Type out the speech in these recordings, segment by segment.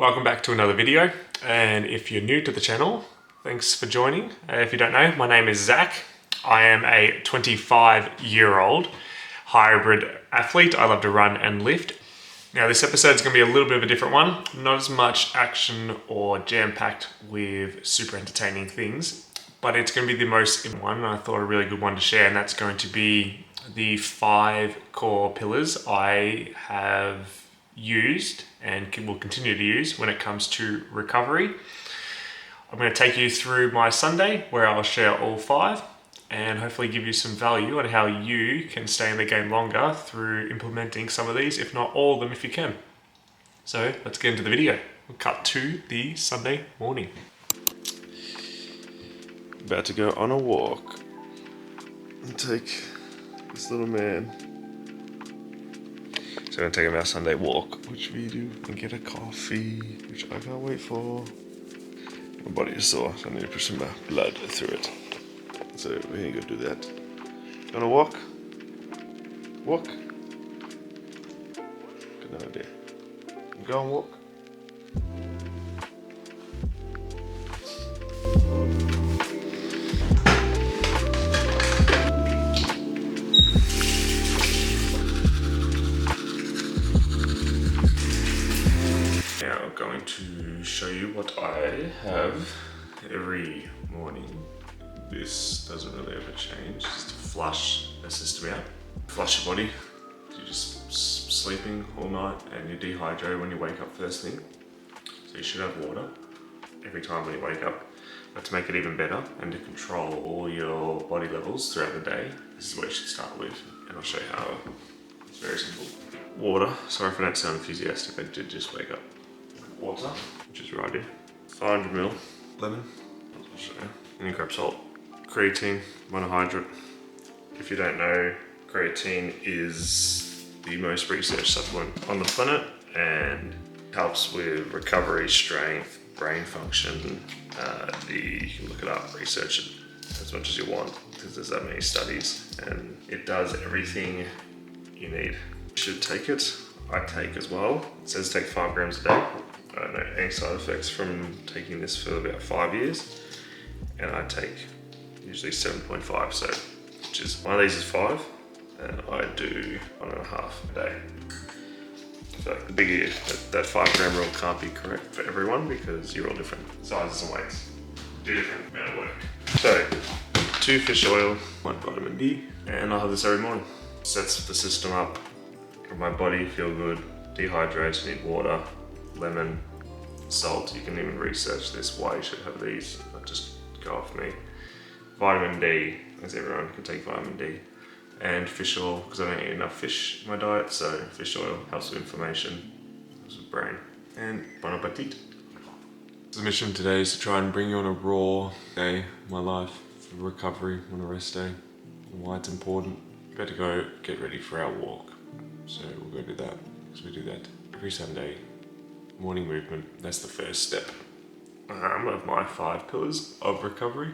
Welcome back to another video, and if you're new to the channel, thanks for joining. If you don't know, my name is Zach. I am a 25-year-old hybrid athlete. I love to run and lift. Now this episode is going to be a little bit of a different one, not as much action or jam-packed with super entertaining things, but it's going to be the most important one, and I thought a really good one to share, and that's going to be the 5 core pillars I have used and will continue to use when it comes to recovery. I'm going to take you through my Sunday where I'll share all 5 and hopefully give you some value on how you can stay in the game longer through implementing some of these, if not all of them if you can. So let's get into the video. We'll cut to the Sunday morning. About to go on a walk and take this little man. So I'm going to take him our Sunday walk, which we do, and get a coffee, which I can't wait for. My body is sore, so I need to push some blood through it. So we ain't gonna do that. You wanna walk? Walk? Good idea. Go and walk. Now I'm going to show you what I have every morning. This doesn't really ever change, just to flush the system out. Flush your body. You're just sleeping all night and you're dehydrated when you wake up first thing. So you should have water every time when you wake up. But to make it even better and to control all your body levels throughout the day, this is what you should start with. And I'll show you how. It's very simple. Water. Sorry if I don't sound enthusiastic, I did just wake up. Water, which is right here. 500 ml lemon. I'll show you. And you grab salt. Creatine, monohydrate. If you don't know, creatine is the most researched supplement on the planet and helps with recovery, strength, brain function. You can look it up, research it as much as you want because there's that many studies and it does everything you need. You should take it. I take as well. It says take 5 grams a day. I don't know any side effects from taking this for about 5 years, and I take usually 7.5, so which is one of these is 5 and I do 1.5 a day. So the bigger that 5 gram rule can't be correct for everyone because you're all different sizes and weights, do different amount of work. So 2 fish oil, 1 vitamin D, and I'll have this every morning. Sets the system up for my body, feel good, dehydrates, need water, lemon, salt. You can even research this why you should have these, not just go off me. Vitamin D, as everyone can take vitamin D, and fish oil because I don't eat enough fish in my diet, so fish oil helps with inflammation, helps with brain, and bon appetit. The mission today is to try and bring you on a raw day of my life for recovery on a rest day, and why it's important. We better go get ready for our walk, so we'll go do that because we do that every Sunday. Morning movement, that's the first step of my 5 pillars of recovery.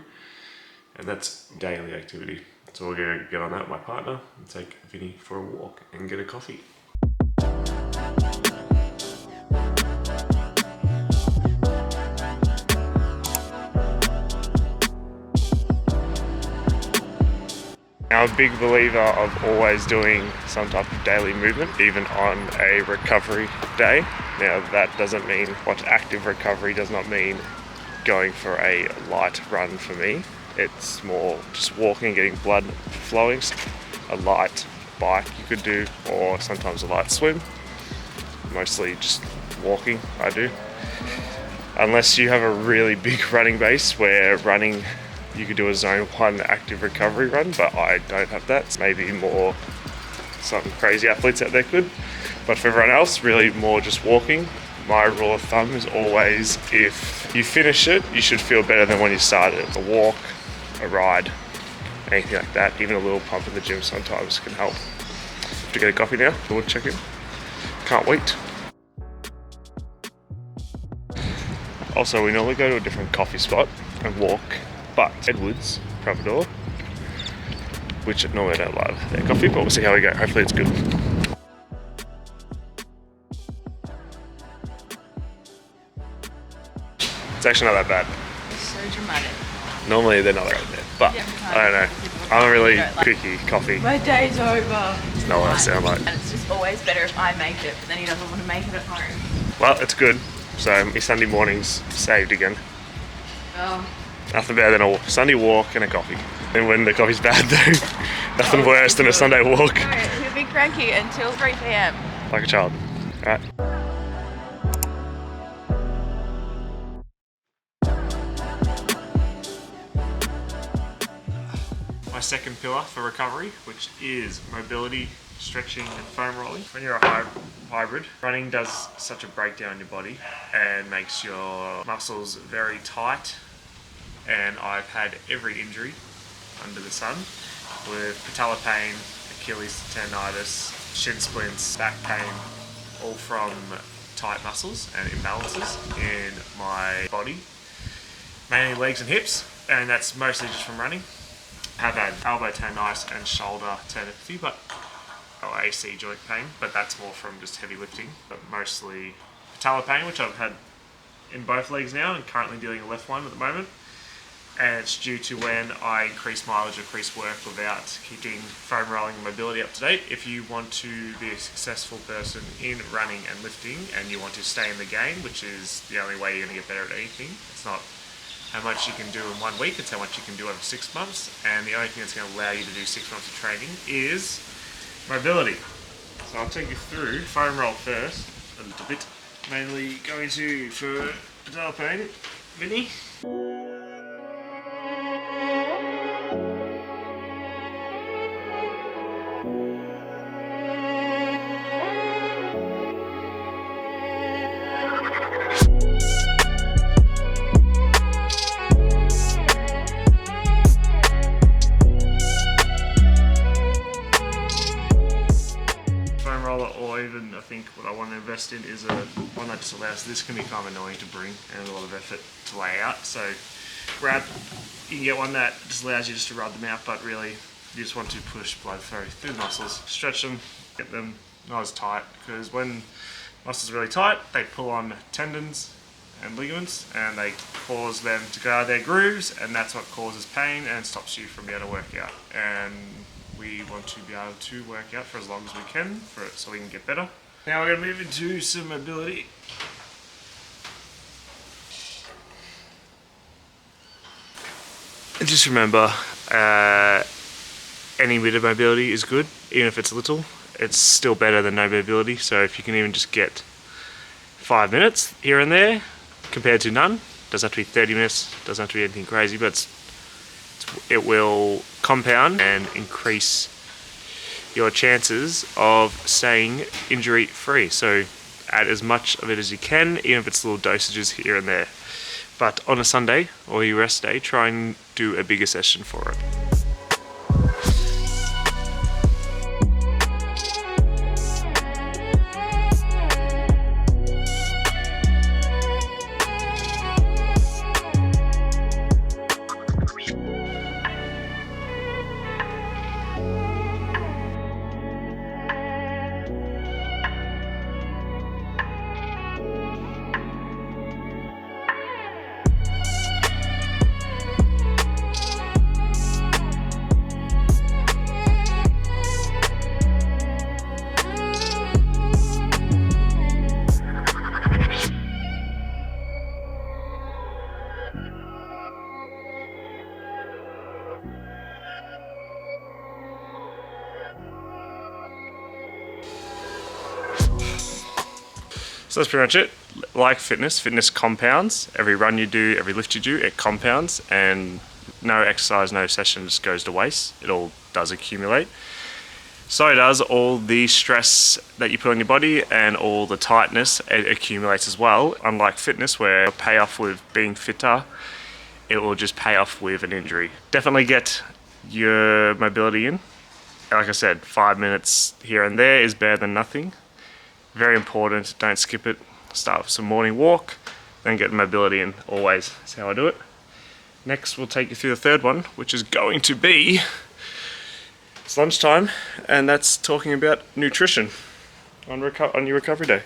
And that's daily activity. So we're going to get on that with my partner and take Vinny for a walk and get a coffee. I'm a big believer of always doing some type of daily movement, even on a recovery day. Now that doesn't mean what active recovery does not mean going for a light run for me. It's more just walking, getting blood flowing. A light bike you could do, or sometimes a light swim. Mostly just walking, I do. Unless you have a really big running base where running, you could do a zone 1 active recovery run, but I don't have that. Maybe more some crazy athletes out there could. But for everyone else, really more just walking. My rule of thumb is always, if you finish it, you should feel better than when you started. A walk, a ride, anything like that. Even a little pump in the gym sometimes can help. Have to get a coffee now, we'll check in. Can't wait. Also, we normally go to a different coffee spot and walk, but Edwards, Pravador, which normally I don't love their coffee, but we'll see how we go. Hopefully it's good. actually not that bad. It's so dramatic. Normally they're not like that, but Yeah, I don't know. I'm a really don't like- picky coffee. My day's over. It's not what I sound like. And it's just always better if I make it, but then he doesn't want to make it at home. Well, it's good. So my Sunday morning's saved again. Oh. Nothing better than a Sunday walk and a coffee. And when the coffee's bad though, nothing worse than a Sunday walk. No, he'll be cranky until 3 p.m. Like a child. Alright. My second pillar for recovery, which is mobility, stretching and foam rolling. When you're a hybrid, running does such a breakdown in your body and makes your muscles very tight. And I've had every injury under the sun with patella pain, Achilles tendonitis, shin splints, back pain, all from tight muscles and imbalances in my body, mainly legs and hips, and that's mostly just from running. I have had elbow tendonitis and shoulder tendinopathy, or AC joint pain, but that's more from just heavy lifting, but mostly patella pain, which I've had in both legs now and currently dealing with the left one at the moment. And it's due to when I increase mileage or increase work without keeping foam rolling and mobility up to date. If you want to be a successful person in running and lifting and you want to stay in the game, which is the only way you're going to get better at anything, it's not how much you can do in 1 week, it's how much you can do over 6 months. And the only thing that's going to allow you to do 6 months of training is mobility. So I'll take you through foam roll first, a little bit. Mainly going to for patella pain, Vinny. Or even I think what I want to invest in is one that just allows, this can be kind of annoying to bring and a lot of effort to lay out. So you can get one that just allows you just to rub them out, but really you just want to push blood flow through the muscles, stretch them, get them not as tight, because when muscles are really tight, they pull on tendons and ligaments and they cause them to go out of their grooves, and that's what causes pain and stops you from being able to work out. And we want to be able to work out for as long as we can so we can get better. Now we're going to move into some mobility. And just remember, any bit of mobility is good, even if it's little. It's still better than no mobility. So if you can even just get 5 minutes here and there compared to none, doesn't have to be 30 minutes, doesn't have to be anything crazy, but it will compound and increase your chances of staying injury free. So add as much of it as you can, even if it's little dosages here and there. But on a Sunday or your rest day, try and do a bigger session for it. So that's pretty much it. Like fitness compounds. Every run you do, every lift you do, it compounds, and no exercise, no session just goes to waste. It all does accumulate. So does all the stress that you put on your body and all the tightness, it accumulates as well. Unlike fitness, where it'll pay off with being fitter, it will just pay off with an injury. Definitely get your mobility in. Like I said, 5 minutes here and there is better than nothing. Very important, don't skip it. Start with some morning walk, then get mobility in, always. That's how I do it. Next, we'll take you through the third one, which is going to be, it's lunchtime, and that's talking about nutrition on your recovery day.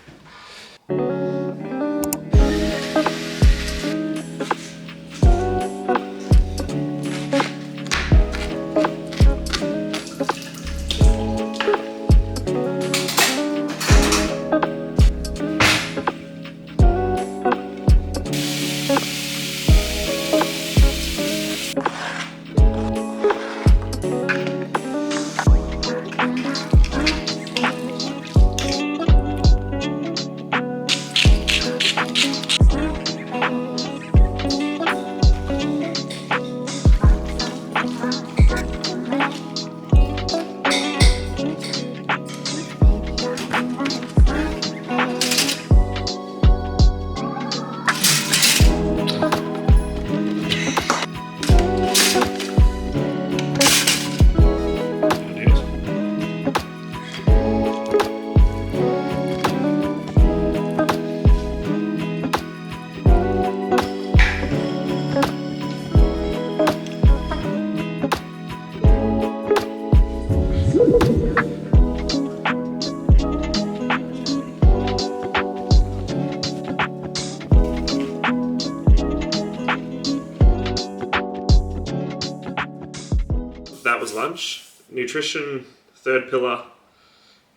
nutrition, third pillar,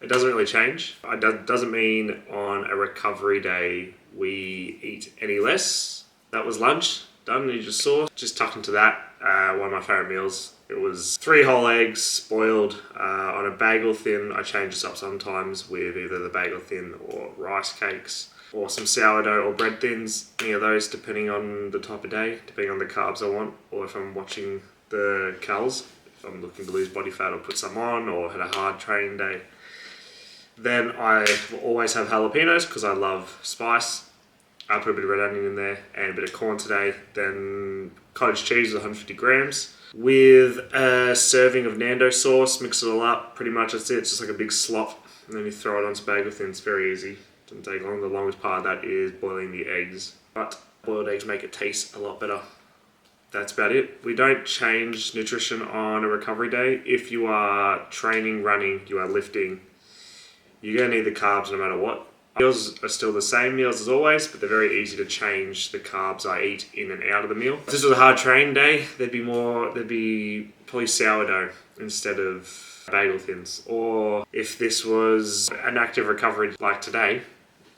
it doesn't really change. It doesn't mean on a recovery day we eat any less. That was lunch, done, you just saw. Just tucked into that, one of my favourite meals. It was 3 whole eggs boiled on a bagel thin. I change this up sometimes with either the bagel thin or rice cakes, or some sourdough or bread thins, any of those depending on the type of day, depending on the carbs I want, or if I'm watching the calories, if I'm looking to lose body fat or put some on, or had a hard training day. Then I will always have jalapenos because I love spice. I put a bit of red onion in there and a bit of corn today. Then cottage cheese with 150 grams with a serving of Nando sauce. Mix it all up. Pretty much that's it. It's just like a big slop. And then you throw it onto bagel thin. It's very easy. Doesn't take long. The longest part of that is boiling the eggs. But boiled eggs make it taste a lot better. That's about it. We don't change nutrition on a recovery day. If you are training, running, you are lifting, you're going to need the carbs no matter what. Meals are still the same meals as always, but they're very easy to change the carbs I eat in and out of the meal. If this was a hard training day, there'd be probably sourdough instead of bagel thins. Or if this was an active recovery like today,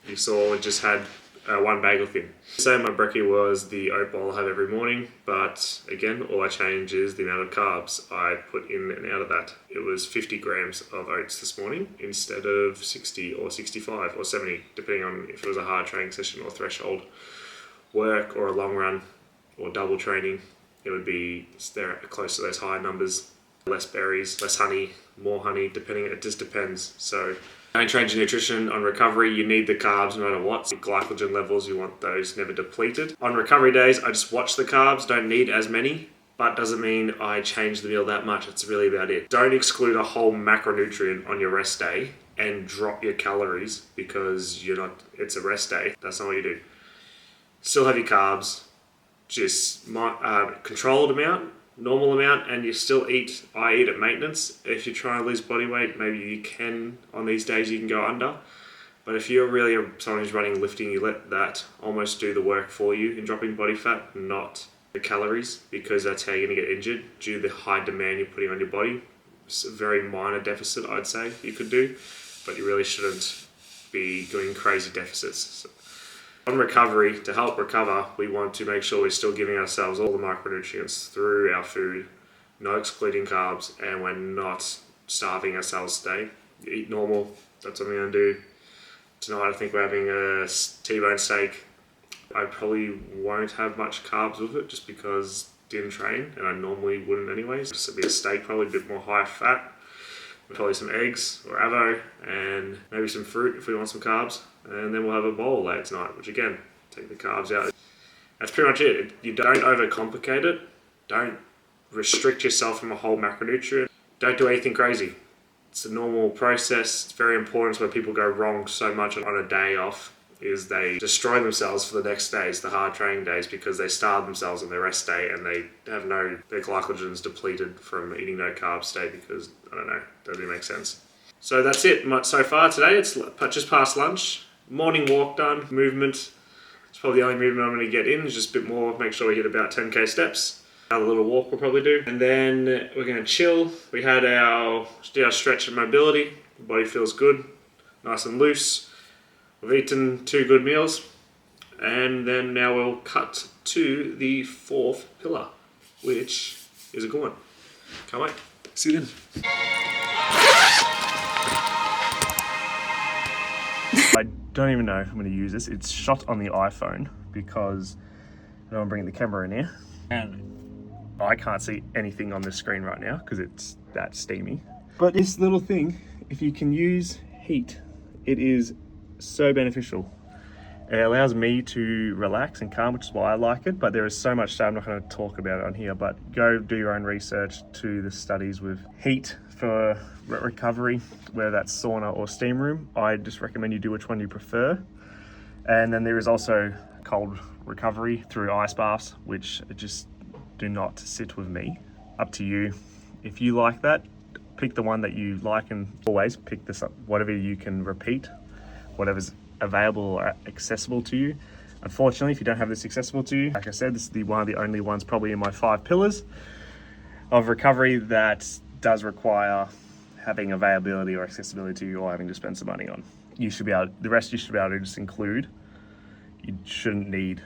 you saw it just had 1 bagel thin. So my brekkie was the oat bowl I have every morning, but again, all I change is the amount of carbs I put in and out of that. It was 50 grams of oats this morning instead of 60 or 65 or 70, depending on if it was a hard training session or threshold work or a long run or double training. It would be there close to those high numbers. Less berries, less honey, more honey, depending, it just depends. So don't change your nutrition on recovery. You need the carbs no matter what. Your glycogen levels, you want those never depleted. On recovery days, I just watch the carbs. Don't need as many, but doesn't mean I change the meal that much. It's really about it. Don't exclude a whole macronutrient on your rest day and drop your calories because it's a rest day. That's not what you do. Still have your carbs, just controlled amount, normal amount, and you still eat. I eat at maintenance. If you're trying to lose body weight, maybe you can, on these days you can go under, but if you're really someone who's running lifting, you let that almost do the work for you in dropping body fat, not the calories, because that's how you're going to get injured due to the high demand you're putting on your body. It's a very minor deficit, I'd say, you could do, but you really shouldn't be doing crazy deficits. So, on recovery, to help recover, we want to make sure we're still giving ourselves all the micronutrients through our food, no excluding carbs, and we're not starving ourselves today. Eat normal, that's what I'm going to do. Tonight I think we're having a T-bone steak. I probably won't have much carbs with it just because I didn't train, and I normally wouldn't anyways. Just a bit of steak, probably a bit more high fat. Probably some eggs or avo, and maybe some fruit if we want some carbs. And then we'll have a bowl later tonight, which again, take the carbs out. That's pretty much it. You don't overcomplicate it. Don't restrict yourself from a whole macronutrient. Don't do anything crazy. It's a normal process. It's very important. It's where people go wrong so much on a day off is they destroy themselves for the next days, the hard training days, because they starve themselves on their rest day and they have their glycogen's depleted from eating no carbs day because, I don't know, doesn't even make sense. So that's it so far today. It's just past lunch. Morning walk done, movement. It's probably the only movement I'm going to get in. It's just a bit more, make sure we hit about 10k steps. Another little walk we'll probably do. And then we're going to chill. We did our stretch and mobility. The body feels good, nice and loose. We've eaten 2 good meals, and then now we'll cut to the 4th pillar, which is a good one. Can't wait. See you then. I don't even know if I'm going to use this. It's shot on the iPhone because I don't want to bring the camera in here. And I can't see anything on the screen right now because it's that steamy. But this little thing, if you can use heat, it is so beneficial. It allows me to relax and calm, which is why I like it, but there is so much stuff. I'm not going to talk about it on here, but go do your own research to the studies with heat for recovery, whether that's sauna or steam room. I just recommend you do which one you prefer. And then there is also cold recovery through ice baths, which just do not sit with me. Up to you. If you like that, pick the one that you like, and always pick this up, whatever you can repeat, whatever's available or accessible to you. Unfortunately, if you don't have this accessible to you, like I said, this is one of the only ones probably in my 5 pillars of recovery that does require having availability or accessibility to or having to spend some money on. You should be able, the rest you should be able to just include. You shouldn't need,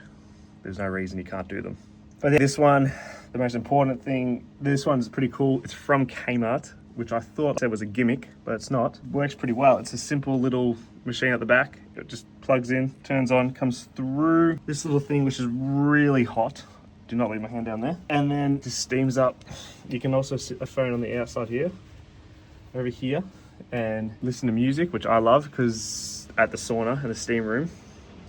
there's no reason you can't do them. But this one, the most important thing, this one's pretty cool. It's from Kmart, which I thought was a gimmick, but it's not. It works pretty well. It's a simple little machine at the back. It just plugs in, turns on, comes through this little thing, which is really hot. Do not leave my hand down there. And then just steams up. You can also sit a phone on the outside here, over here, and listen to music, which I love because at the sauna and the steam room,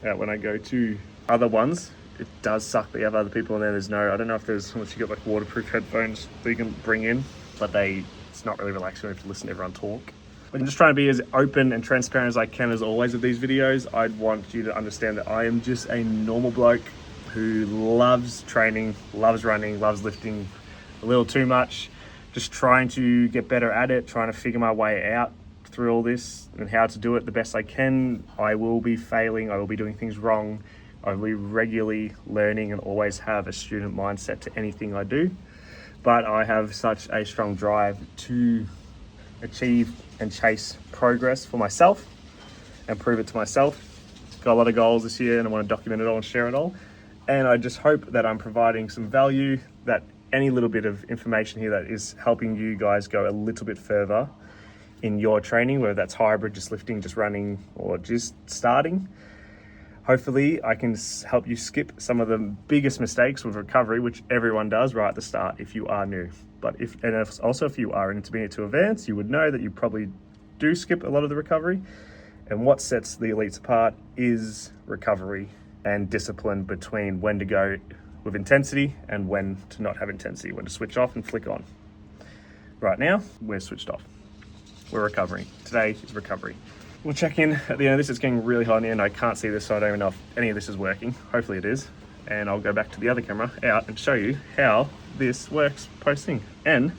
when I go to other ones, it does suck that you have other people in there. There's no, I don't know if there's, unless you got like waterproof headphones that you can bring in, but it's not really relaxing. You have to listen to everyone talk. But I'm just trying to be as open and transparent as I can as always with these videos. I'd want you to understand that I am just a normal bloke who loves training, loves running, loves lifting a little too much, just trying to get better at it, trying to figure my way out through all this and how to do it the best I can. I will be failing, I will be doing things wrong. I will be regularly learning and always have a student mindset to anything I do. But I have such a strong drive to achieve and chase progress for myself and prove it to myself. Got a lot of goals this year and I want to document it all and share it all. And I just hope that I'm providing some value, that any little bit of information here that is helping you guys go a little bit further in your training, whether that's hybrid, just lifting, just running, or just starting. Hopefully I can help you skip some of the biggest mistakes with recovery, which everyone does right at the start if you are new. But if you are intermediate to advanced, you would know that you probably do skip a lot of the recovery. And what sets the elites apart is recovery and discipline between when to go with intensity and when to not have intensity, when to switch off and flick on. Right now, we're switched off. We're recovering. Today is recovery. We'll check in at the end of this. It's getting really hot in the end. I can't see this, so I don't even know if any of this is working. Hopefully it is. And I'll go back to the other camera out and show you how this works posting. And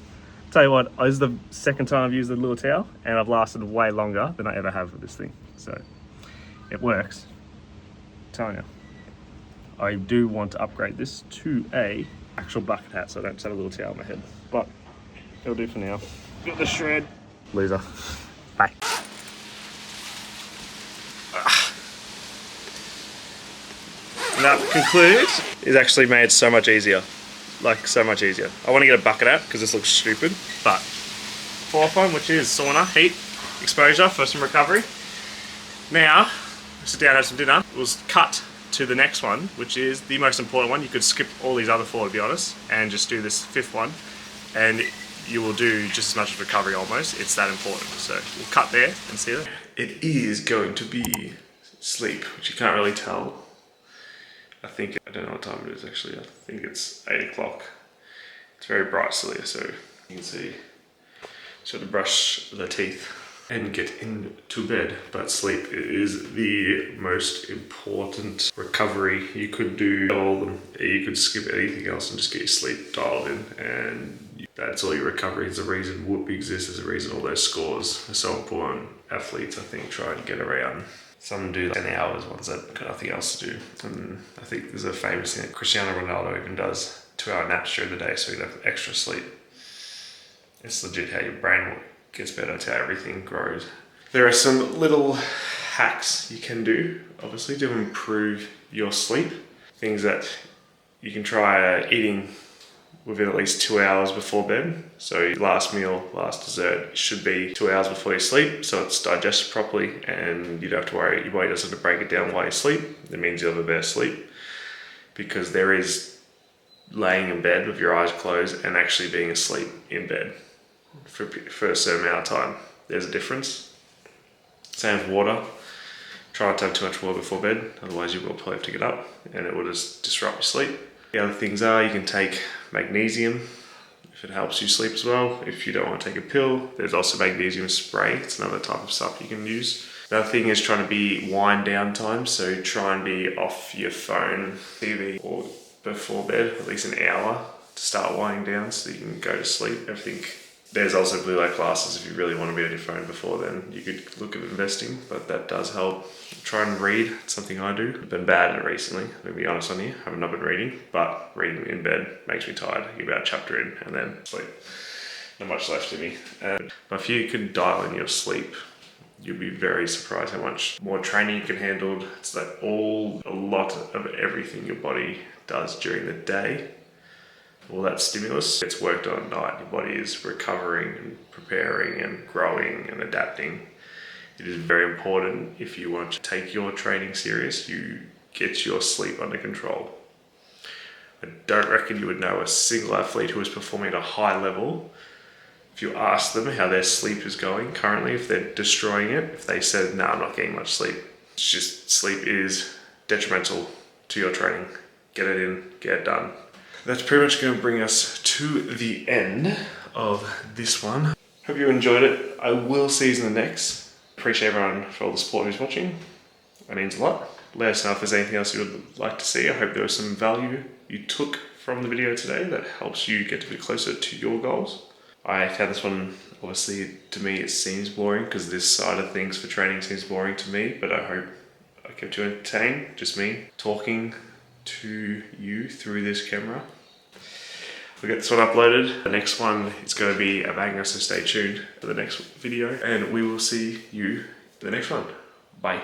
tell you what, this is the second time I've used the little towel and I've lasted way longer than I ever have with this thing. So it works. I'm telling you. I do want to upgrade this to a actual bucket hat so I don't just have a little towel on my head. But it'll do for now. Got the shred. Loser. Bye. And that concludes. It's actually made so much easier. Like so much easier. I want to get a bucket hat because this looks stupid. But fourth one, which is sauna, heat, exposure for some recovery. Now, sit down and have some dinner. We'll cut to the next one, which is the most important one. You could skip all these other four to be honest, and just do this fifth one, and you will do just as much as recovery almost. It's that important. So we'll cut there and see that. It is going to be sleep, which you can't really tell. I don't know what time it is actually. I think it's 8 o'clock. It's very bright still here, so you can see. Sort of brush the teeth and get into bed. But sleep is the most important recovery you could do. All of them. You could skip anything else and just get your sleep dialed in, and that's all your recovery. It's the reason Whoop exists. Is the reason all those scores are so important. Athletes, I think, try and get around. Some do 10 hours, ones that got nothing else to do. And I think there's a famous thing that Cristiano Ronaldo even does, 2-hour naps during the day so you can have extra sleep. It's legit how your brain gets better, it's how everything grows. There are some little hacks you can do, obviously, to improve your sleep. Things that you can try eating within at least 2 hours before bed. So your last meal, last dessert should be 2 hours before you sleep, so it's digested properly and you don't have to worry, your body doesn't have to break it down while you sleep. It means you'll have a better sleep, because there is laying in bed with your eyes closed and actually being asleep in bed for a certain amount of time. There's a difference. Same with water. Try not to have too much water before bed, otherwise you will probably have to get up and it will just disrupt your sleep. The other things are, you can take magnesium if it helps you sleep as well. If you don't want to take a pill, there's also magnesium spray. It's another type of stuff you can use. The other thing is trying to be wind down time, so try and be off your phone, TV, or before bed, at least an hour to start winding down so you can go to sleep. There's also blue light glasses if you really want to be on your phone before then. You could look at investing, but that does help. Try and read. It's something I do. I've been bad at it recently, to be honest on you. I have not been reading, but reading in bed makes me tired. I get about a chapter in and then sleep. not much left in me. And if you can dial in your sleep, you'll be very surprised how much more training you can handle. It's like a lot of everything your body does during the day. All that stimulus gets worked on at night. Your body is recovering and preparing and growing and adapting. It is very important, if you want to take your training serious, you get your sleep under control. I don't reckon you would know a single athlete who is performing at a high level. If you ask them how their sleep is going currently, if they're destroying it, if they said, no, I'm not getting much sleep. It's just sleep is detrimental to your training. Get it in, get it done. That's pretty much going to bring us to the end of this one. Hope you enjoyed it. I will see you in the next. Appreciate everyone for all the support who's watching. That means a lot. Let us know if there's anything else you would like to see. I hope there was some value you took from the video today that helps you get a bit closer to your goals. I found this one, obviously, to me it seems boring because this side of things for training seems boring to me, but I hope I kept you entertained. Just me talking to you through this camera. We'll get this one uploaded. The next one is going to be a banger, so stay tuned for the next video, and we will see you in the next one. Bye.